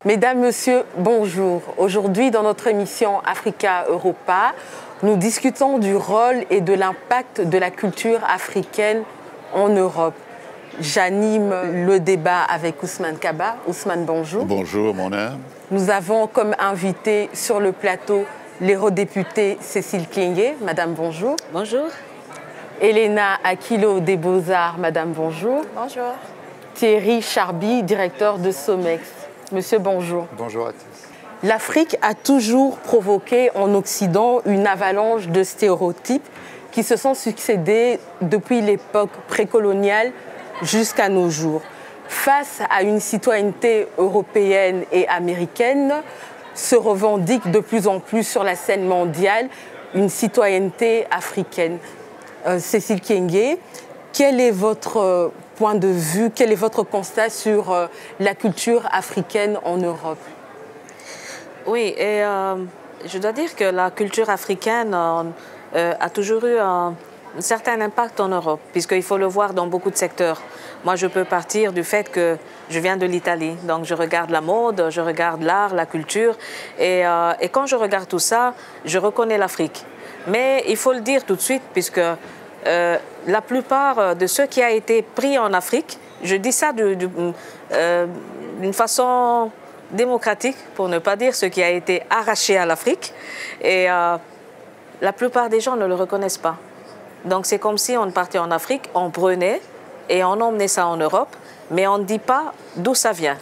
Mesdames, Messieurs, bonjour. Aujourd'hui, dans notre émission Africa Europa, nous discutons du rôle et de l'impact de la culture africaine en Europe. J'anime le débat avec Ousmane Kaba. Ousmane, bonjour. Bonjour, mon âme. Nous avons comme invité sur le plateau l'eurodéputée Cécile Kienge. Madame, bonjour. Bonjour. Elena Aquilo des Beaux-Arts. Madame, bonjour. Bonjour. Thierry Charby, directeur de Somex. Monsieur, bonjour. Bonjour à tous. L'Afrique a toujours provoqué en Occident une avalanche de stéréotypes qui se sont succédés depuis l'époque précoloniale jusqu'à nos jours. Face à une citoyenneté européenne et américaine, se revendique de plus en plus sur la scène mondiale une citoyenneté africaine. Cécile Kienge, quel est votre point de vue, quel est votre constat sur la culture africaine en Europe? Oui, et je dois dire que la culture africaine a toujours eu un certain impact en Europe, puisqu'il faut le voir dans beaucoup de secteurs. Moi, je peux partir du fait que je viens de l'Italie, donc je regarde la mode, je regarde l'art, la culture, et quand je regarde tout ça, je reconnais l'Afrique. Mais il faut le dire tout de suite, puisque la plupart de ceux qui ont été pris en Afrique, je dis ça d'une façon démocratique, pour ne pas dire ce qui a été arraché à l'Afrique, et la plupart des gens ne le reconnaissent pas. Donc c'est comme si on partait en Afrique, on prenait et on emmenait ça en Europe, mais on ne dit pas d'où ça vient.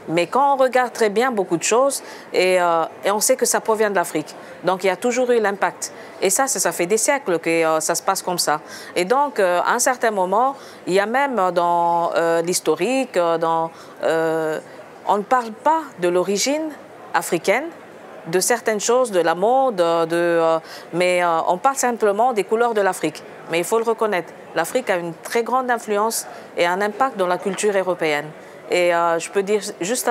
Mais quand on regarde très bien beaucoup de choses, et on sait que ça provient de l'Afrique. Donc il y a toujours eu l'impact. Et ça fait des siècles que ça se passe comme ça. Et donc, à un certain moment, il y a même dans l'historique, on ne parle pas de l'origine africaine, de certaines choses, de la mode, mais on parle simplement des couleurs de l'Afrique. Mais il faut le reconnaître, l'Afrique a une très grande influence et un impact dans la culture européenne. Et je peux dire juste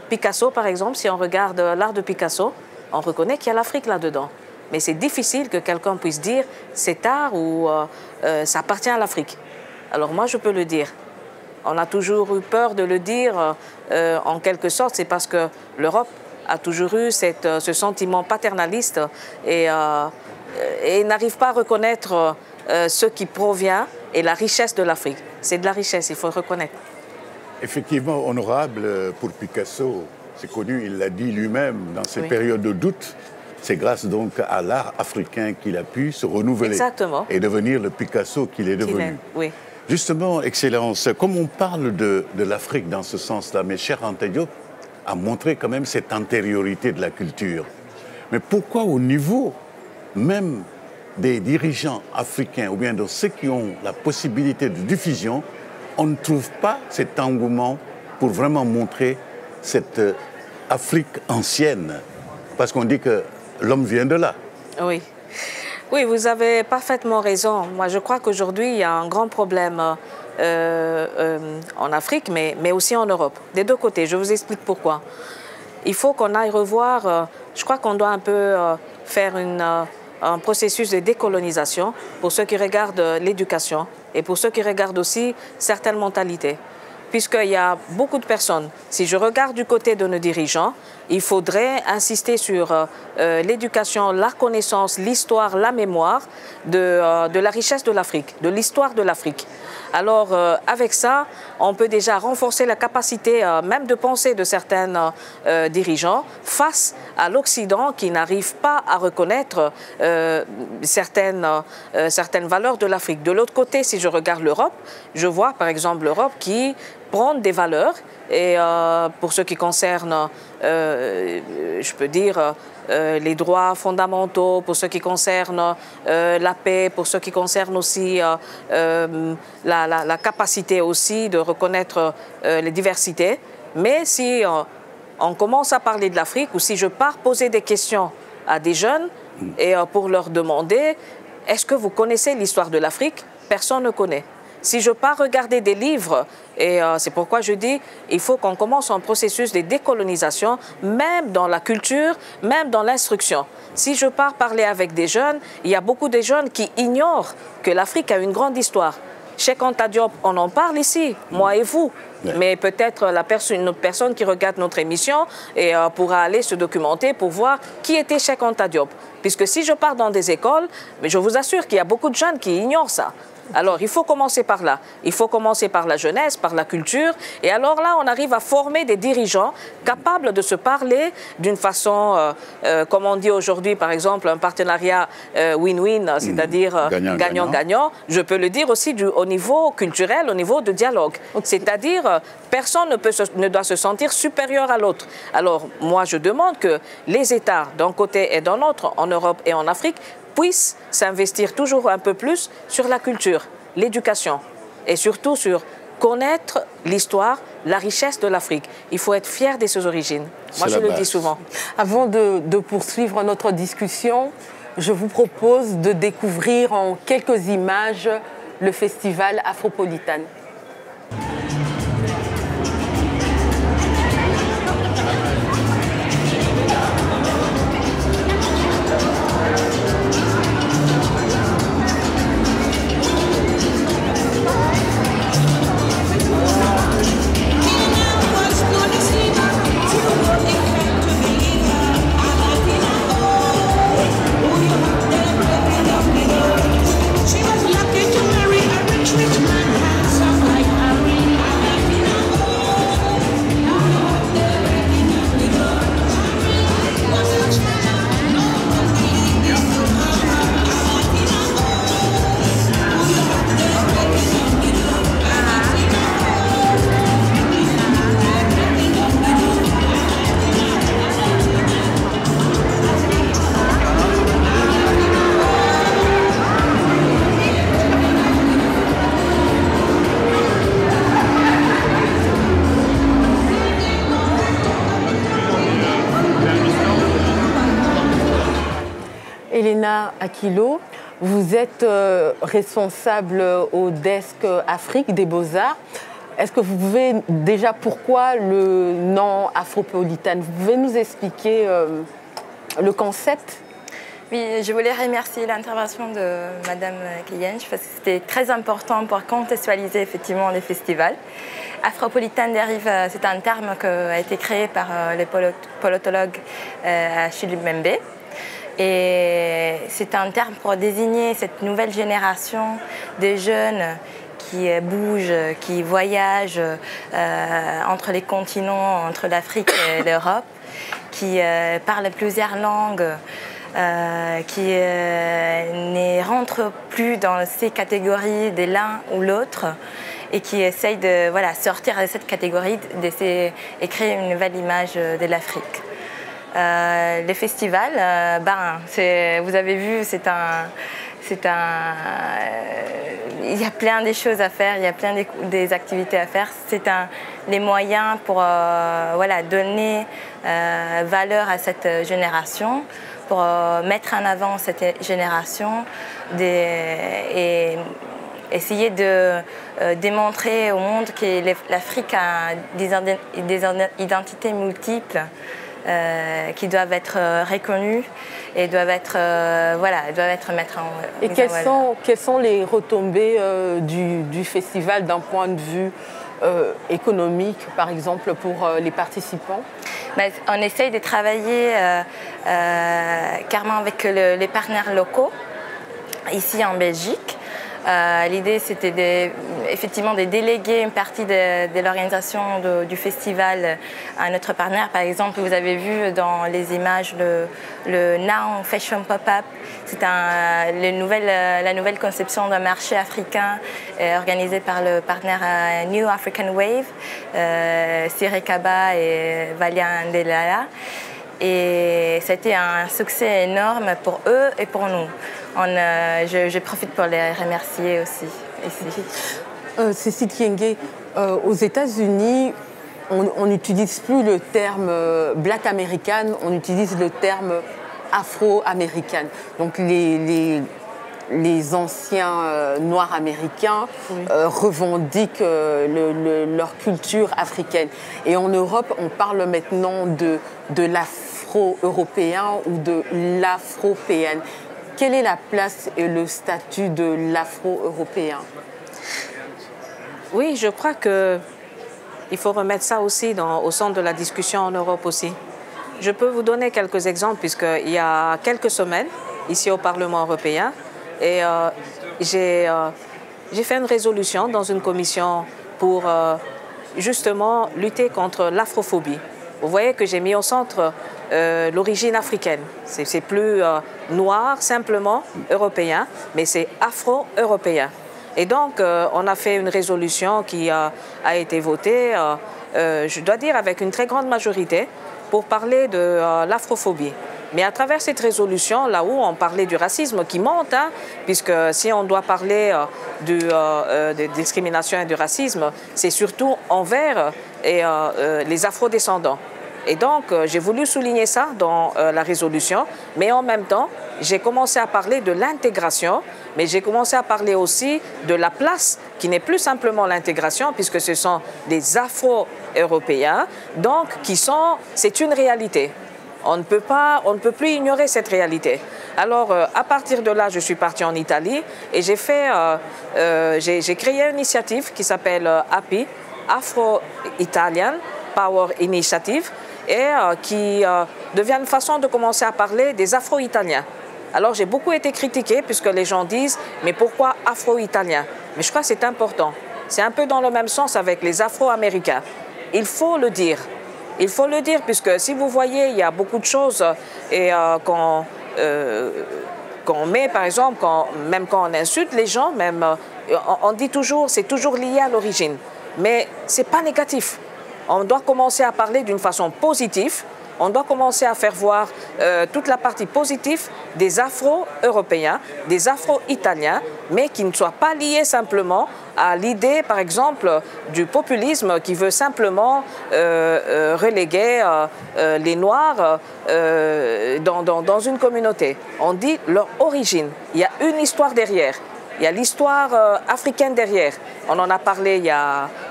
Picasso, par exemple, si on regarde l'art de Picasso, on reconnaît qu'il y a l'Afrique là-dedans. Mais c'est difficile que quelqu'un puisse dire cet art ou ça appartient à l'Afrique. Alors moi, je peux le dire. On a toujours eu peur de le dire, en quelque sorte, c'est parce que l'Europe a toujours eu ce sentiment paternaliste et n'arrive pas à reconnaître ce qui provient et la richesse de l'Afrique. C'est de la richesse, il faut le reconnaître. Effectivement, honorable pour Picasso, c'est connu, il l'a dit lui-même, dans ces périodes de doute, c'est grâce donc à l'art africain qu'il a pu se renouveler. Exactement. Et devenir le Picasso qu'il est devenu. Oui. Justement, Excellence, comme on parle de l'Afrique dans ce sens-là, mes chers Anta Diop a montré quand même cette antériorité de la culture. Mais pourquoi au niveau même des dirigeants africains, ou bien de ceux qui ont la possibilité de diffusion, on ne trouve pas cet engouement pour vraiment montrer cette Afrique ancienne? Parce qu'on dit que l'homme vient de là. Oui. Oui, vous avez parfaitement raison. Moi, je crois qu'aujourd'hui, il y a un grand problème en Afrique, mais aussi en Europe. Des deux côtés. Je vous explique pourquoi. Il faut qu'on aille revoir, je crois qu'on doit un peu faire un processus de décolonisation pour ceux qui regardent l'éducation et pour ceux qui regardent aussi certaines mentalités. Puisqu'il y a beaucoup de personnes. Si je regarde du côté de nos dirigeants, il faudrait insister sur l'éducation, la connaissance, l'histoire, la mémoire de la richesse de l'Afrique, de l'histoire de l'Afrique. Alors, avec ça, on peut déjà renforcer la capacité même de penser de certains dirigeants face à l'Occident qui n'arrive pas à reconnaître certaines valeurs de l'Afrique. De l'autre côté, si je regarde l'Europe, je vois par exemple l'Europe qui prend des valeurs et pour ce qui concerne, je peux dire, les droits fondamentaux, pour ce qui concerne la paix, pour ce qui concerne aussi la capacité aussi de reconnaître les diversités. Mais si on commence à parler de l'Afrique ou si je pars poser des questions à des jeunes et pour leur demander « Est-ce que vous connaissez l'histoire de l'Afrique ?» Personne ne connaît. Si je pars regarder des livres, et c'est pourquoi je dis il faut qu'on commence un processus de décolonisation, même dans la culture, même dans l'instruction. Si je pars parler avec des jeunes, il y a beaucoup de jeunes qui ignorent que l'Afrique a une grande histoire. Cheikh Anta Diop, on en parle ici, moi et vous. Ouais. Mais peut-être une autre personne qui regarde notre émission et, pourra aller se documenter pour voir qui était Cheikh Anta Diop. Puisque si je pars dans des écoles, mais je vous assure qu'il y a beaucoup de jeunes qui ignorent ça. Alors, il faut commencer par là. Il faut commencer par la jeunesse, par la culture. Et alors là, on arrive à former des dirigeants capables de se parler d'une façon, comme on dit aujourd'hui, par exemple, un partenariat win-win, c'est-à-dire gagnant-gagnant. Je peux le dire aussi au niveau culturel, au niveau de dialogue. C'est-à-dire, personne ne doit se sentir supérieur à l'autre. Alors, moi, je demande que les États, d'un côté et d'un autre, en Europe et en Afrique, puissent s'investir toujours un peu plus sur la culture, l'éducation et surtout sur connaître l'histoire, la richesse de l'Afrique. Il faut être fier de ses origines. Moi, je le dis souvent. Avant de poursuivre notre discussion, je vous propose de découvrir en quelques images le festival Afropolitan. Elena Akilo, vous êtes responsable au desk Afrique des Beaux-Arts. Est-ce que vous pouvez déjà, pourquoi le nom Afropolitan? Vous pouvez nous expliquer le concept? Oui, je voulais remercier l'intervention de Madame Kliench parce que c'était très important pour contextualiser effectivement les festivals. Afropolitan dérive, c'est un terme qui a été créé par le politologue Achille Mbembe. Et c'est un terme pour désigner cette nouvelle génération de jeunes qui bougent, qui voyagent entre les continents, entre l'Afrique et l'Europe, qui parlent plusieurs langues, qui ne rentrent plus dans ces catégories de l'un ou l'autre et qui essayent de sortir de cette catégorie et créer une nouvelle image de l'Afrique. Les festivals, vous avez vu, il y a plein de choses à faire, il y a plein des activités à faire. C'est les moyens pour donner valeur à cette génération, pour mettre en avant cette génération et essayer de démontrer au monde que l'Afrique a des identités multiples qui doivent être reconnues et doivent être mettre en Et quelles sont les retombées du festival d'un point de vue économique, par exemple, pour les participants? On essaye de travailler carrément avec les partenaires locaux, ici en Belgique. L'idée, c'était effectivement de déléguer une partie de l'organisation du festival à notre partenaire. Par exemple, vous avez vu dans les images le Now Fashion Pop-Up. C'est la nouvelle conception d'un marché africain organisé par le partenaire New African Wave, Siré Kaba et Valia Ndelala. Et c'était un succès énorme pour eux et pour nous. Je profite pour les remercier aussi ici. Cécile Kienge, aux États-Unis, on n'utilise plus le terme Black American, on utilise le terme Afro-Américaine. Donc les anciens Noirs américains revendiquent leur culture africaine. Et en Europe, on parle maintenant de l'afro-européen ou de l'afropéenne. Quelle est la place et le statut de l'afro-européen? Oui, je crois qu'il faut remettre ça aussi au centre de la discussion en Europe aussi. Je peux vous donner quelques exemples, puisqu'il y a quelques semaines, ici au Parlement européen, et j'ai fait une résolution dans une commission pour justement lutter contre l'afrophobie. Vous voyez que j'ai mis au centre l'origine africaine. C'est plus noir, simplement européen, mais c'est afro-européen. Et donc, on a fait une résolution qui a été votée, je dois dire, avec une très grande majorité, pour parler de l'afrophobie. Mais à travers cette résolution, là où on parlait du racisme qui monte, hein, puisque si on doit parler de discrimination et du racisme, c'est surtout envers les afrodescendants. Et donc, j'ai voulu souligner ça dans la résolution, mais en même temps, j'ai commencé à parler de l'intégration, mais j'ai commencé à parler aussi de la place, qui n'est plus simplement l'intégration, puisque ce sont des Afro-Européens, donc c'est une réalité. On ne peut plus ignorer cette réalité. Alors, à partir de là, je suis partie en Italie et j'ai créé une initiative qui s'appelle API, Afro-Italian Power Initiative, et qui devient une façon de commencer à parler des Afro-Italiens. Alors, j'ai beaucoup été critiquée puisque les gens disent « mais pourquoi Afro-Italiens » Mais je crois que c'est important. C'est un peu dans le même sens avec les Afro-Américains. Il faut le dire. Il faut le dire, puisque si vous voyez, il y a beaucoup de choses et qu'on met, par exemple, même quand on insulte les gens, on dit toujours, c'est toujours lié à l'origine. Mais ce n'est pas négatif. On doit commencer à parler d'une façon positive. On doit commencer à faire voir toute la partie positive des Afro-Européens, des Afro-Italiens, mais qui ne soient pas liés simplement à l'idée, par exemple, du populisme qui veut simplement reléguer les Noirs dans une communauté. On dit leur origine. Il y a une histoire derrière. Il y a l'histoire africaine derrière. On en a parlé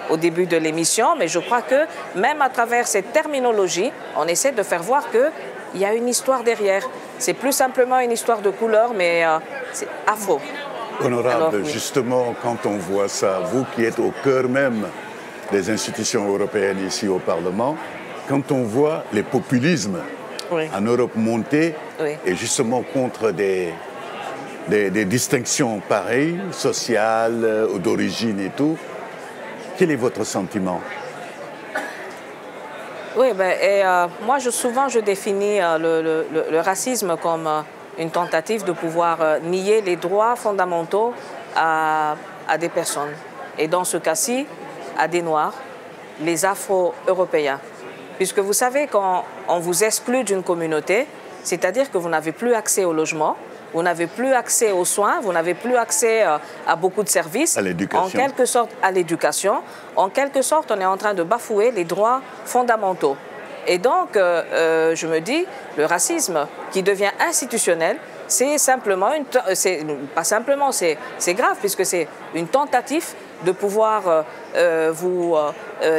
au début de l'émission, mais je crois que même à travers cette terminologie, on essaie de faire voir qu'il y a une histoire derrière. C'est plus simplement une histoire de couleur, mais c'est afro. Honorable, alors, oui. Justement, quand on voit ça, vous qui êtes au cœur même des institutions européennes ici au Parlement, quand on voit les populismes en Europe monter, et justement contre des distinctions pareilles, sociales, ou d'origine et tout, quel est votre sentiment? Oui, moi souvent je définis le racisme comme une tentative de pouvoir nier les droits fondamentaux à des personnes. Et dans ce cas-ci, à des Noirs, les Afro-Européens. Puisque vous savez, quand on vous exclut d'une communauté, c'est-à-dire que vous n'avez plus accès au logement, vous n'avez plus accès aux soins, vous n'avez plus accès à beaucoup de services. À l'éducation. En quelque sorte, à l'éducation. En quelque sorte, on est en train de bafouer les droits fondamentaux. Et donc, je me dis, le racisme qui devient institutionnel, c'est simplement, pas simplement, c'est grave, puisque c'est une tentative de pouvoir vous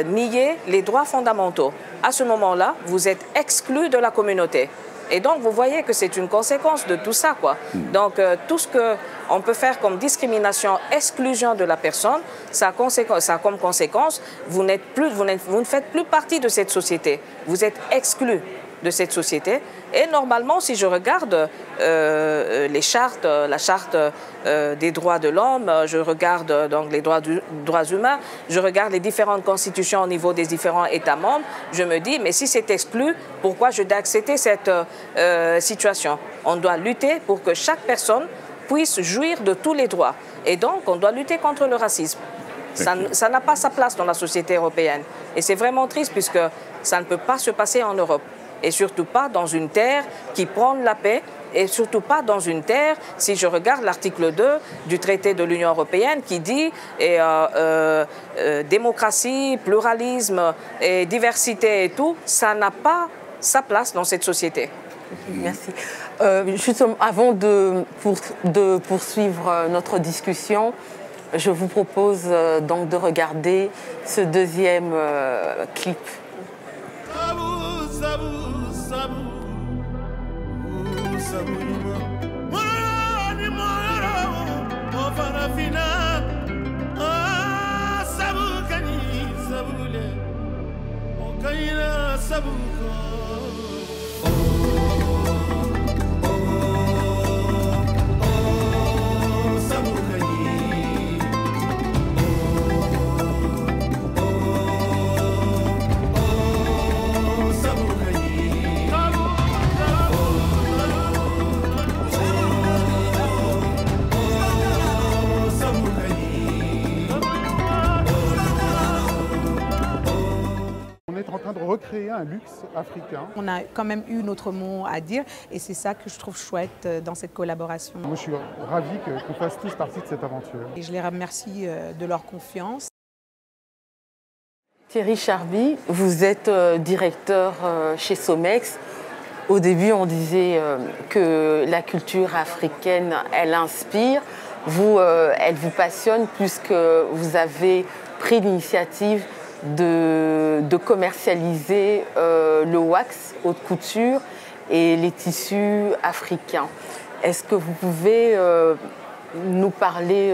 nier les droits fondamentaux. À ce moment-là, vous êtes exclu de la communauté. Et donc, vous voyez que c'est une conséquence de tout ça, quoi. Donc, tout ce qu'on peut faire comme discrimination, exclusion de la personne, ça a comme conséquence, vous ne faites plus partie de cette société. Vous êtes exclu de cette société. Et normalement, si je regarde la charte des droits de l'homme, je regarde donc les droits humains, je regarde les différentes constitutions au niveau des différents États membres, je me dis, mais si c'est exclu, pourquoi je dois accepter cette situation? On doit lutter pour que chaque personne puisse jouir de tous les droits. Et donc, on doit lutter contre le racisme. Ça n'a pas sa place dans la société européenne. Et c'est vraiment triste puisque ça ne peut pas se passer en Europe. Et surtout pas dans une terre qui prône la paix, et surtout pas dans une terre, si je regarde l'article 2 du traité de l'Union européenne qui dit démocratie, pluralisme et diversité et tout, ça n'a pas sa place dans cette société. Merci. Justement, avant de poursuivre notre discussion, je vous propose donc de regarder ce deuxième clip. Sabu En train de recréer un luxe africain. On a quand même eu notre mot à dire et c'est ça que je trouve chouette dans cette collaboration. Moi je suis ravi qu'on fasse tous partie de cette aventure. Et je les remercie de leur confiance. Thierry Charby, vous êtes directeur chez Somex. Au début, on disait que la culture africaine, elle inspire. Vous, elle vous passionne puisque vous avez pris l'initiative de commercialiser le wax haute couture et les tissus africains. Est-ce que vous pouvez nous parler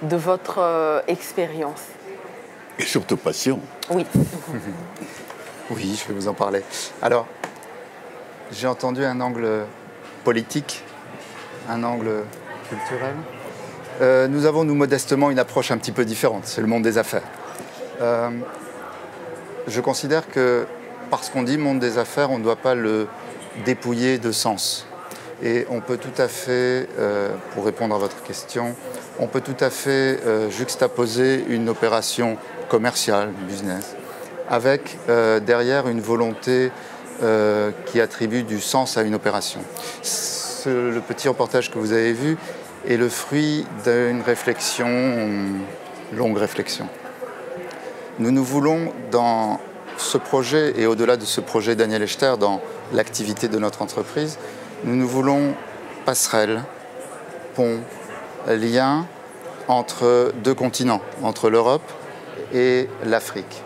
de votre expérience? Et surtout passion. Oui. Oui, je vais vous en parler. Alors, j'ai entendu un angle politique, un angle culturel. Nous avons, nous, modestement, une approche un petit peu différente. C'est le monde des affaires. Je considère que parce qu'on dit monde des affaires, on ne doit pas le dépouiller de sens. Et on peut tout à fait, pour répondre à votre question, on peut tout à fait juxtaposer une opération commerciale, business, avec derrière une volonté qui attribue du sens à une opération. Le petit reportage que vous avez vu est le fruit d'une réflexion, une longue réflexion. Nous voulons, dans ce projet, et au-delà de ce projet Daniel Echter, dans l'activité de notre entreprise, nous voulons passerelle, pont, lien entre deux continents, entre l'Europe et l'Afrique.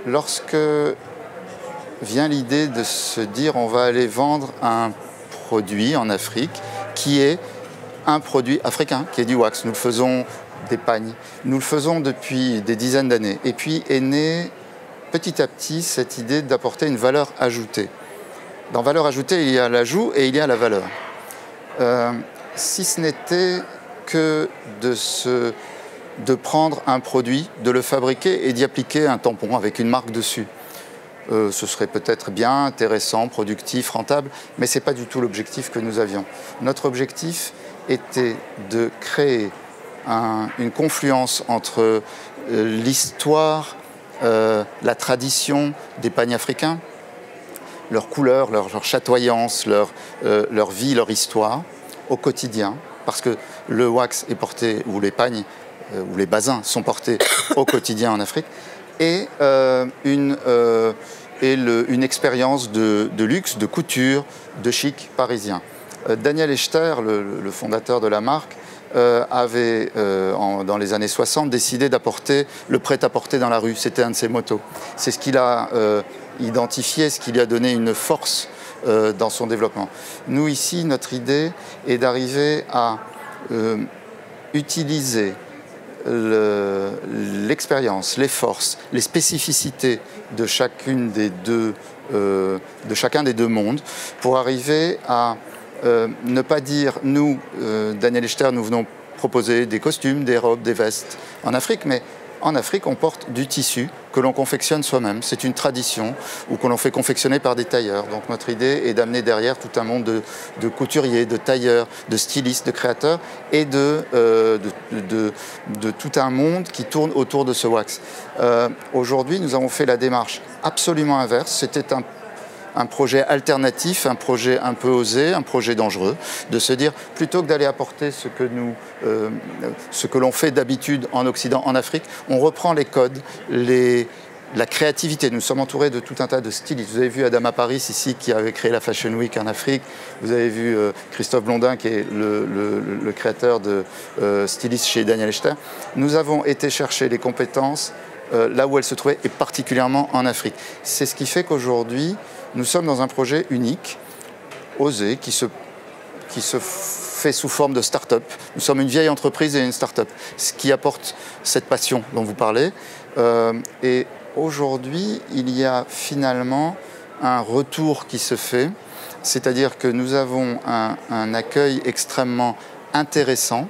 Lorsque vient l'idée de se dire on va aller vendre un produit en Afrique qui est un produit africain, qui est du wax, nous le faisons des pagnes. Nous le faisons depuis des dizaines d'années. Et puis est née petit à petit cette idée d'apporter une valeur ajoutée. Dans valeur ajoutée, il y a l'ajout et il y a la valeur. Si ce n'était que de prendre un produit, de le fabriquer et d'y appliquer un tampon avec une marque dessus. Ce serait peut-être bien, intéressant, productif, rentable, mais ce n'est pas du tout l'objectif que nous avions. Notre objectif était de créer une confluence entre l'histoire, la tradition des pagnes africains, leurs couleurs, leur chatoyance, leur vie, leur histoire au quotidien, parce que le wax est porté, ou les pagnes, ou les basins sont portés au quotidien en Afrique, et une expérience de luxe, de couture, de chic parisien. Daniel Echter, le fondateur de la marque, avait, dans les années 60, décidé d'apporter le prêt-à-porter dans la rue. C'était un de ses motos. C'est ce qu'il a identifié, ce qui lui a donné une force dans son développement. Nous, ici, notre idée est d'arriver à utiliser l'expérience, les forces, les spécificités de chacun des deux mondes pour arriver à ne pas dire, nous, Daniel Echter, nous venons proposer des costumes, des robes, des vestes en Afrique, mais en Afrique, on porte du tissu que l'on confectionne soi-même. C'est une tradition ou que l'on fait confectionner par des tailleurs. Donc notre idée est d'amener derrière tout un monde de couturiers, de tailleurs, de stylistes, de créateurs et de tout un monde qui tourne autour de ce wax. Aujourd'hui, nous avons fait la démarche absolument inverse. C'était un projet alternatif, un projet un peu osé, un projet dangereux, de se dire, plutôt que d'aller apporter ce que l'on fait d'habitude en Occident, en Afrique, on reprend les codes, la créativité. Nous sommes entourés de tout un tas de stylistes. Vous avez vu Adama Paris ici, qui avait créé la Fashion Week en Afrique. Vous avez vu Christophe Blondin, qui est le créateur de styliste chez Daniel Echter. Nous avons été chercher les compétences là où elles se trouvaient, et particulièrement en Afrique. C'est ce qui fait qu'aujourd'hui, nous sommes dans un projet unique, osé, qui se fait sous forme de start-up. Nous sommes une vieille entreprise et une start-up, ce qui apporte cette passion dont vous parlez. Et aujourd'hui, il y a finalement un retour qui se fait, c'est-à-dire que nous avons un accueil extrêmement intéressant.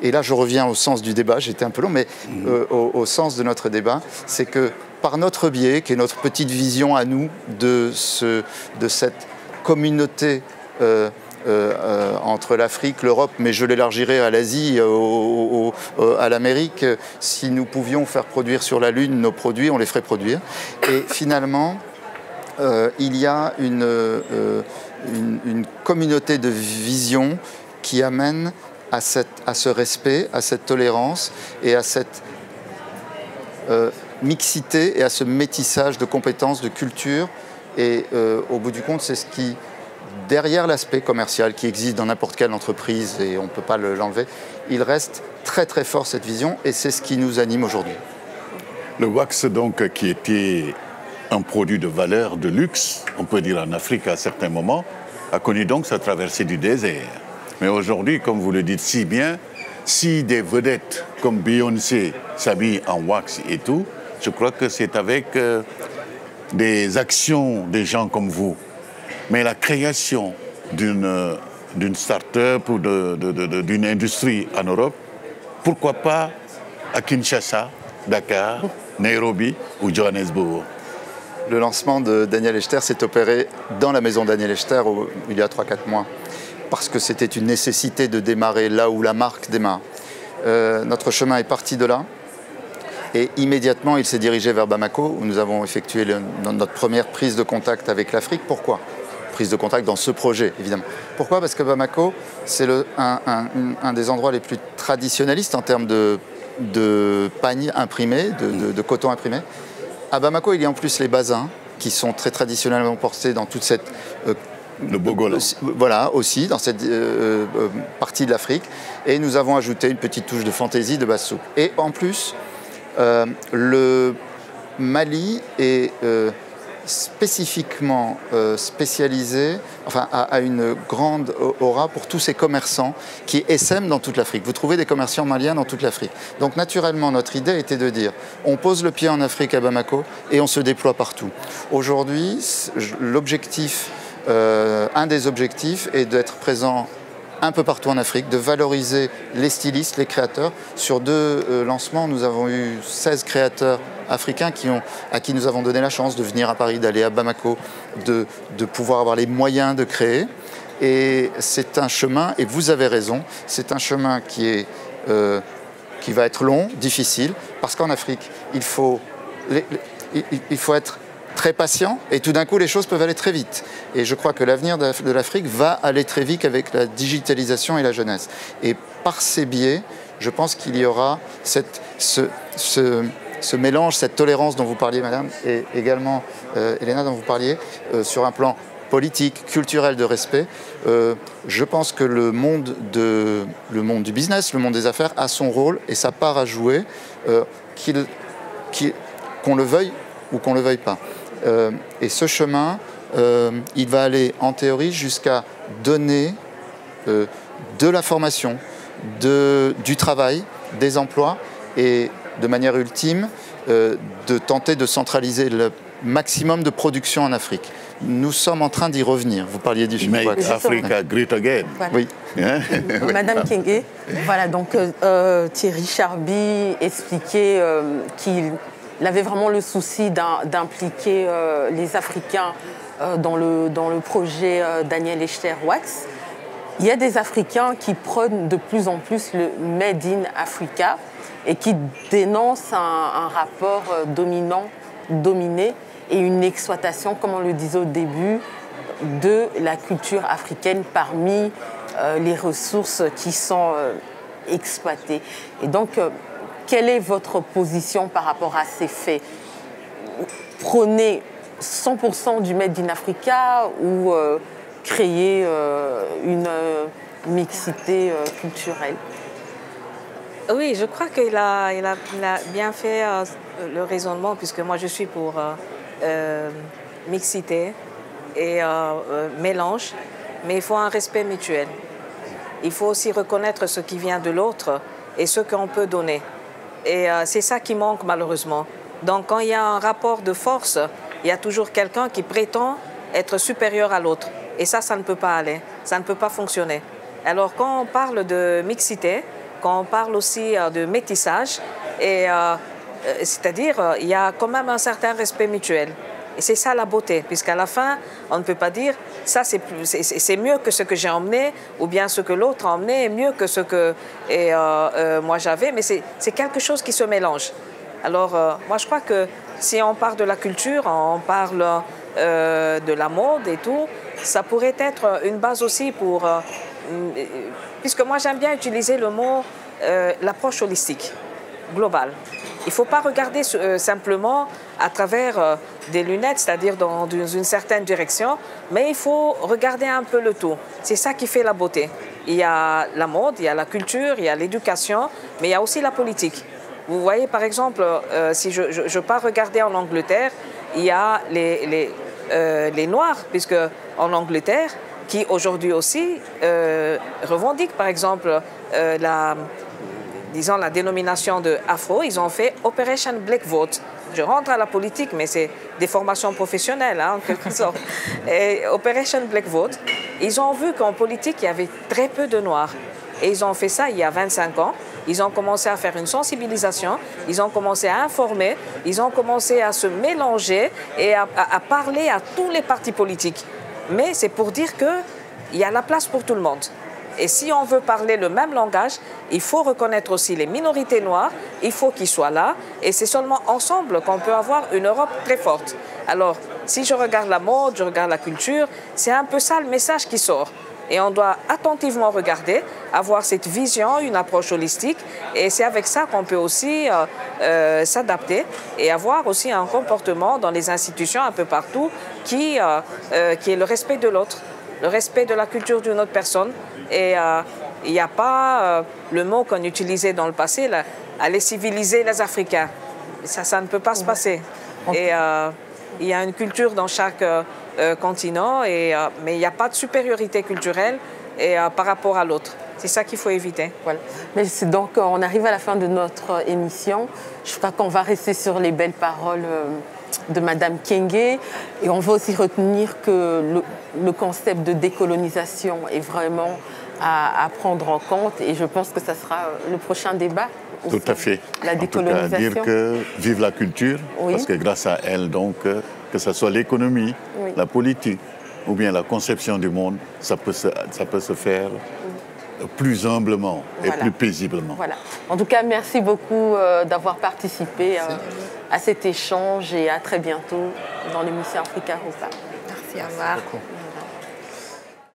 Et là, je reviens au sens du débat, j'étais un peu long, mais au sens de notre débat, c'est que par notre biais, qui est notre petite vision à nous de cette communauté entre l'Afrique, l'Europe, mais je l'élargirai à l'Asie, à l'Amérique, si nous pouvions faire produire sur la Lune nos produits, on les ferait produire. Et finalement, il y a une communauté de vision qui amène à ce respect, à cette tolérance et à cette mixité et à ce métissage de compétences, de culture. Et au bout du compte, c'est ce qui, derrière l'aspect commercial qui existe dans n'importe quelle entreprise, et on ne peut pas l'enlever, il reste très très fort cette vision, et c'est ce qui nous anime aujourd'hui. Le wax, donc, qui était un produit de valeur, de luxe, on peut dire en Afrique à certains moments, a connu donc sa traversée du désert. Mais aujourd'hui, comme vous le dites si bien, si des vedettes comme Beyoncé s'habillent en wax et tout, je crois que c'est avec des actions des gens comme vous. Mais la création d'une start-up ou d'une industrie en Europe, pourquoi pas à Kinshasa, Dakar, Nairobi ou Johannesburg? Le lancement de Daniel Echter s'est opéré dans la maison Daniel Echter il y a 3-4 mois, parce que c'était une nécessité de démarrer là où la marque démarre. Notre chemin est parti de là, et immédiatement il s'est dirigé vers Bamako, où nous avons effectué notre première prise de contact avec l'Afrique. Pourquoi ? Prise de contact dans ce projet, évidemment. Pourquoi ? Parce que Bamako, c'est un des endroits les plus traditionnalistes en termes de pagne imprimé, de coton imprimé. À Bamako, il y a en plus les bazins, qui sont très traditionnellement portés dans toute cette... le Bogolan. Voilà, aussi, dans cette partie de l'Afrique. Et nous avons ajouté une petite touche de fantaisie de Bassou. Et en plus, le Mali est spécifiquement spécialisé, enfin, a une grande aura pour tous ces commerçants qui essaiment dans toute l'Afrique. Vous trouvez des commerçants maliens dans toute l'Afrique. Donc naturellement, notre idée était de dire, on pose le pied en Afrique à Bamako et on se déploie partout. Aujourd'hui, l'objectif, un des objectifs est d'être présent un peu partout en Afrique, de valoriser les stylistes, les créateurs. Sur 2 lancements, nous avons eu 16 créateurs africains à qui nous avons donné la chance de venir à Paris, d'aller à Bamako, de pouvoir avoir les moyens de créer. Et c'est un chemin, et vous avez raison, c'est un chemin qui va être long, difficile, parce qu'en Afrique, il faut être très patient, et tout d'un coup, les choses peuvent aller très vite. Et je crois que l'avenir de l'Afrique va aller très vite avec la digitalisation et la jeunesse. Et par ces biais, je pense qu'il y aura ce mélange, cette tolérance dont vous parliez, madame, et également, Elena, dont vous parliez, sur un plan politique, culturel, de respect. Je pense que le monde du business, le monde des affaires, a son rôle et sa part à jouer, qu'on le veuille ou qu'on ne le veuille pas. Et ce chemin, il va aller en théorie jusqu'à donner de la formation, du travail, des emplois, et de manière ultime, de tenter de centraliser le maximum de production en Afrique. Nous sommes en train d'y revenir. Vous parliez du Make Africa great again. Voilà. Oui. Madame Kenge, voilà, donc Thierry Charby expliquait qu'il avait vraiment le souci d'impliquer les Africains dans le projet Daniel Echter Wax. Il y a des Africains qui prônent de plus en plus le Made in Africa et qui dénoncent un rapport dominé et une exploitation, comme on le disait au début, de la culture africaine parmi les ressources qui sont exploitées. Et donc, quelle est votre position par rapport à ces faits? Prôner 100% du Made in Africa ou créer une mixité culturelle? Oui, je crois qu'il a bien fait le raisonnement, puisque moi je suis pour mixité et mélange, mais il faut un respect mutuel. il faut aussi reconnaître ce qui vient de l'autre et ce qu'on peut donner. Et c'est ça qui manque malheureusement. Donc quand il y a un rapport de force, il y a toujours quelqu'un qui prétend être supérieur à l'autre. Et ça ne peut pas aller, ça ne peut pas fonctionner. Alors quand on parle de mixité, quand on parle aussi de métissage, c'est-à-dire il y a quand même un certain respect mutuel. Et c'est ça la beauté, puisqu'à la fin, on ne peut pas dire ça c'est mieux que ce que j'ai emmené, ou bien ce que l'autre a emmené est mieux que ce que moi j'avais, mais c'est quelque chose qui se mélange. Alors moi je crois que si on parle de la culture, on parle de la mode et tout, ça pourrait être une base aussi pour... puisque moi j'aime bien utiliser le mot l'approche holistique, globale. Il ne faut pas regarder simplement à travers des lunettes, c'est-à-dire dans une certaine direction, mais il faut regarder un peu le tout. C'est ça qui fait la beauté. Il y a la mode, il y a la culture, il y a l'éducation, mais il y a aussi la politique. Vous voyez, par exemple, si je pars regarder en Angleterre, il y a les Noirs, puisque en Angleterre, qui aujourd'hui aussi revendiquent, par exemple, la dénomination de Afro, ils ont fait Operation Black Vote. Je rentre à la politique, mais c'est des formations professionnelles, hein, en quelque sorte. Et Operation Black Vote, ils ont vu qu'en politique, il y avait très peu de Noirs. Et ils ont fait ça il y a 25 ans. Ils ont commencé à faire une sensibilisation, ils ont commencé à informer, ils ont commencé à se mélanger et à parler à tous les partis politiques. Mais c'est pour dire qu'il y a la place pour tout le monde. Et si on veut parler le même langage, il faut reconnaître aussi les minorités noires, il faut qu'ils soient là. Et c'est seulement ensemble qu'on peut avoir une Europe très forte. Alors, si je regarde la mode, je regarde la culture, c'est un peu ça le message qui sort. Et on doit attentivement regarder, avoir cette vision, une approche holistique. Et c'est avec ça qu'on peut aussi s'adapter et avoir aussi un comportement dans les institutions un peu partout qui est le respect de l'autre, le respect de la culture d'une autre personne. Et il n'y a pas le mot qu'on utilisait dans le passé, là, aller civiliser les Africains. Ça ne peut pas se passer. Et il y a une culture dans chaque continent, mais il n'y a pas de supériorité culturelle par rapport à l'autre. C'est ça qu'il faut éviter. Voilà. Mais donc, on arrive à la fin de notre émission. Je crois qu'on va rester sur les belles paroles de Madame Kyenge. Et on va aussi retenir que le concept de décolonisation est vraiment à prendre en compte. Et je pense que ça sera le prochain débat. Tout à fait. La décolonisation. En tout cas, dire que vive la culture, oui. Parce que grâce à elle, donc, que ce soit l'économie, oui. La politique ou bien la conception du monde, ça peut se faire plus humblement et plus paisiblement. Voilà. En tout cas, merci beaucoup d'avoir participé à cet échange et à très bientôt dans l'émission Africa Europa. Merci, au revoir.